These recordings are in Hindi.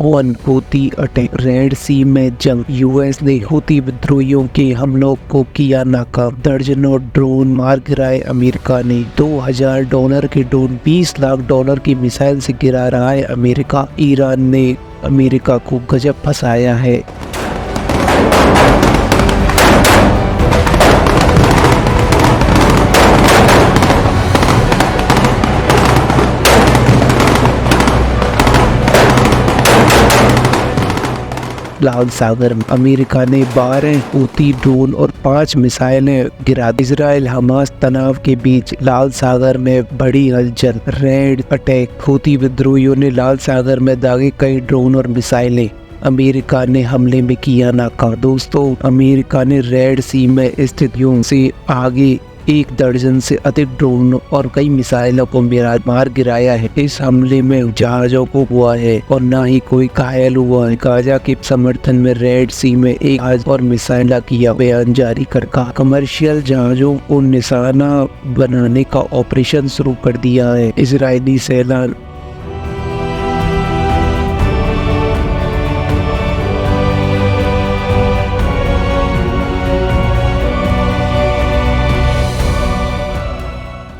On Houthi attack. रेड सी में जंग। यूएस ने हूती विद्रोहियों के हमलों को किया नाकाम। दर्जनों ड्रोन मार गिराए अमेरिका ने। $2000 के ड्रोन $20 लाख की मिसाइल से गिरा रहा है अमेरिका। ईरान ने अमेरिका को गजब फंसाया है। लाल सागर में अमेरिका ने 12 हूती ड्रोन और 5 मिसाइलें गिरा दी। इजराइल हमास तनाव के बीच लाल सागर में बड़ी हलचल। Red attack. हूती विद्रोहियों ने लाल सागर में दागे कई ड्रोन और मिसाइलें। अमेरिका ने हमले में किया नाकाम। दोस्तों, अमेरिका ने रेड सी में स्थितियों से आगे 1 दर्जन से अधिक ड्रोन और कई मिसाइलों को मार गिराया है। इस हमले में जहाजों को हुआ है और न ही कोई घायल हुआ है। गाजा के समर्थन में रेड सी में एक जहाज और मिसाइल किया। बयान जारी कर कहा कमर्शियल जहाजों को निशाना बनाने का ऑपरेशन शुरू कर दिया है। इजरायली सेना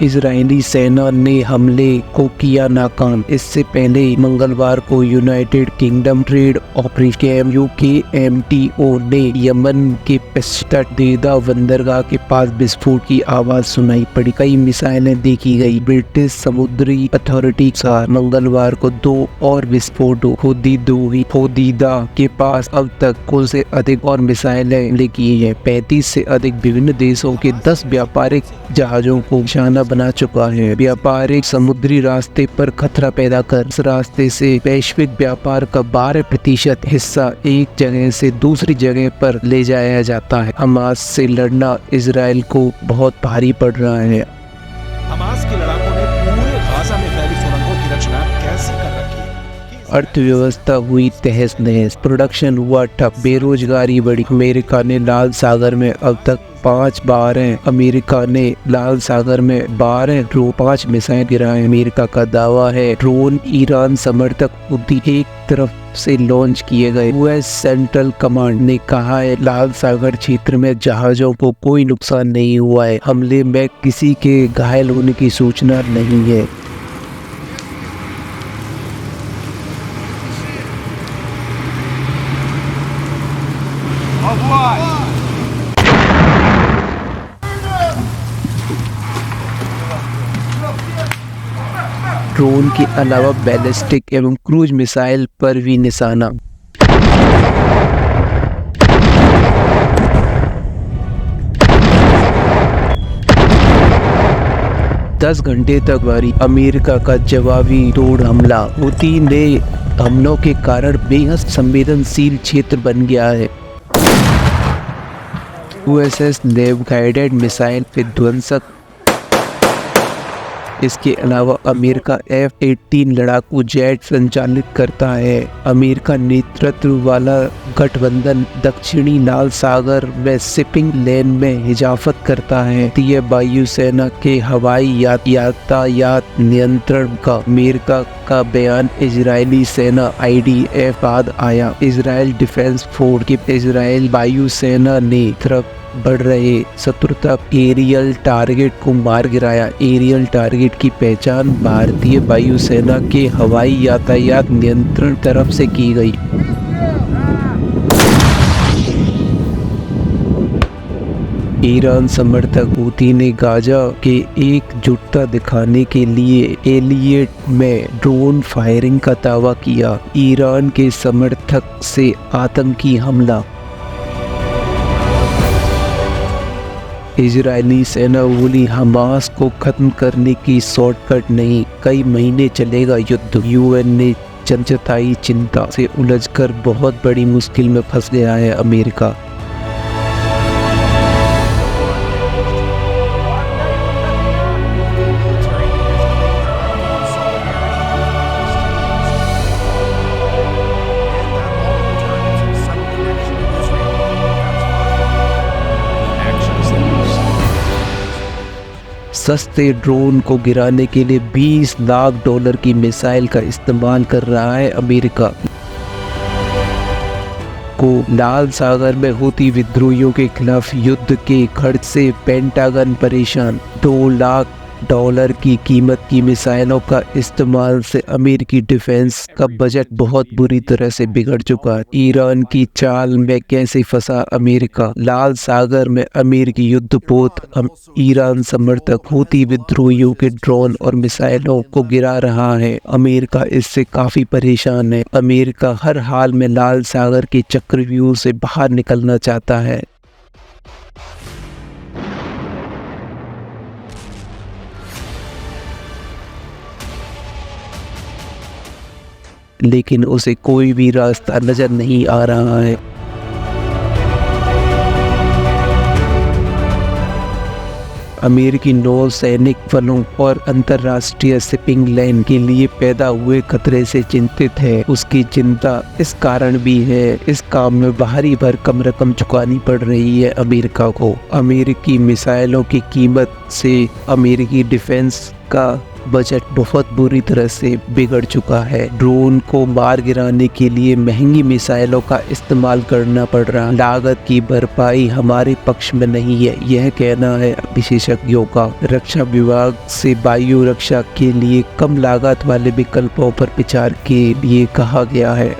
इजरायली सेना ने हमले को किया नाकाम। इससे पहले मंगलवार को United kingdom trade operation UKMTO ने यमन के पेस्टडेदा बंदरगाह के पास विस्फोट की आवाज सुनाई पड़ी। कई मिसाइलें देखी गई। ब्रिटिश समुद्री अथॉरिटी का मंगलवार को 2 और विस्फोट होदीदा के पास अब तक कुल से अधिक और मिसाइलें लिखी है। 35 से अधिक विभिन्न देशों के 10 व्यापारिक जहाजों को निशाना बना चुका है। व्यापारिक समुद्री रास्ते पर खतरा पैदा कर इस रास्ते से वैश्विक व्यापार का 12% हिस्सा एक जगह से दूसरी जगह पर ले जाया जाता है। हमास से लड़ना इजराइल को बहुत भारी पड़ रहा है। हमास के लड़ाकों ने पूरे गाजा में फैली सुरंगों की रचना कैसे कर रखी है। अर्थव्यवस्था हुई तहस नहस। प्रोडक्शन हुआ ठप। बेरोजगारी बढ़ी। अमेरिका ने लाल सागर में अब तक 5 बार अमेरिका ने लाल सागर में 5 मिसाइल गिराए। अमेरिका का दावा है ड्रोन ईरान समर्थक हूती एक तरफ से लॉन्च किए गए। यूएस सेंट्रल कमांड ने कहा है लाल सागर क्षेत्र में जहाजों को कोई नुकसान नहीं हुआ है। हमले में किसी के घायल होने की सूचना नहीं है। ड्रोन के अलावा बैलिस्टिक एवं क्रूज मिसाइल पर भी निशाना। दस घंटे तक जारी अमेरिका का जवाबी ड्रोन हमला। हूती ने हमलों के कारण बेहद संवेदनशील क्षेत्र बन गया है। USS लेव गाइडेड मिसाइल विध्वंसक। इसके अलावा अमेरिका F-18 लड़ाकू जेट संचालित करता है। अमेरिका नेतृत्व वाला गठबंधन दक्षिणी लाल सागर में शिपिंग लेन में हिजाफत करता है। भारतीय वायुसेना के हवाई यातायात नियंत्रण का अमेरिका का बयान इजरायली सेना IDF बाद आया। इजराइल डिफेंस फोर्स की इजराइल वायुसेना ने तरफ बढ़ रहे शत्रुता एरियल टारगेट को मार गिराया। एरियल टारगेट की पहचान भारतीय वायुसेना के हवाई यातायात नियंत्रण तरफ से की गई। ईरान समर्थक हूती ने गाजा के एकजुटता दिखाने के लिए एलियट में ड्रोन फायरिंग का दावा किया। ईरान के समर्थक से आतंकी हमला। इजरायली सेना बोली हमास को खत्म करने की शॉर्टकट नहीं, कई महीने चलेगा युद्ध। UN ने जताई चिंता से उलझकर बहुत बड़ी मुश्किल में फंस गया है अमेरिका। सस्ते ड्रोन को गिराने के लिए $20 लाख की मिसाइल का इस्तेमाल कर रहा है अमेरिका। को लाल सागर में हूती विद्रोहियों के खिलाफ युद्ध के खर्च से पेंटागन परेशान। $2 लाख की कीमत की मिसाइलों का इस्तेमाल से अमेरिकी डिफेंस का बजट बहुत बुरी तरह से बिगड़ चुका है। ईरान की चाल में कैसे फंसा अमेरिका। लाल सागर में अमेरिकी युद्धपोत ईरान समर्थक हूती विद्रोहियों के ड्रोन और मिसाइलों को गिरा रहा है। अमेरिका इससे काफी परेशान है। अमेरिका हर हाल में लाल सागर के चक्रव्यूह से बाहर निकलना चाहता है। लेकिन उसे कोई भी रास्ता नजर नहीं आ रहा है। अमेरिकी नौ सैनिक बलों और अंतर्राष्ट्रीय शिपिंग लाइन के लिए पैदा हुए खतरे से चिंतित है। उसकी चिंता इस कारण भी है, इस काम में बाहरी भरकम रकम चुकानी पड़ रही है अमेरिका को। अमेरिकी मिसाइलों की कीमत से अमेरिकी डिफेंस का बजट बहुत बुरी तरह से बिगड़ चुका है। ड्रोन को मार गिराने के लिए महंगी मिसाइलों का इस्तेमाल करना पड़ रहा है। लागत की भरपाई हमारे पक्ष में नहीं है, यह कहना है विशेषज्ञों का। रक्षा विभाग से वायु रक्षा के लिए कम लागत वाले विकल्पों पर विचार के लिए कहा गया है।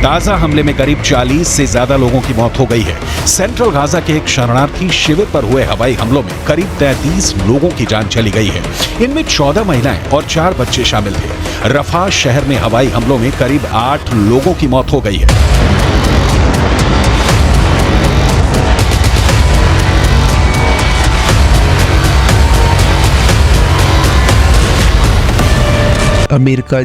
गाजा हमले में करीब 40 से ज्यादा लोगों की मौत हो गई है। सेंट्रल गाजा के एक शरणार्थी शिविर पर हुए हवाई हमलों में करीब 33 लोगों की जान चली गई है। इनमें 14 महिलाएं और 4 बच्चे शामिल थे। रफा शहर में हवाई हमलों में करीब 8 लोगों की मौत हो गई है। अमेरिका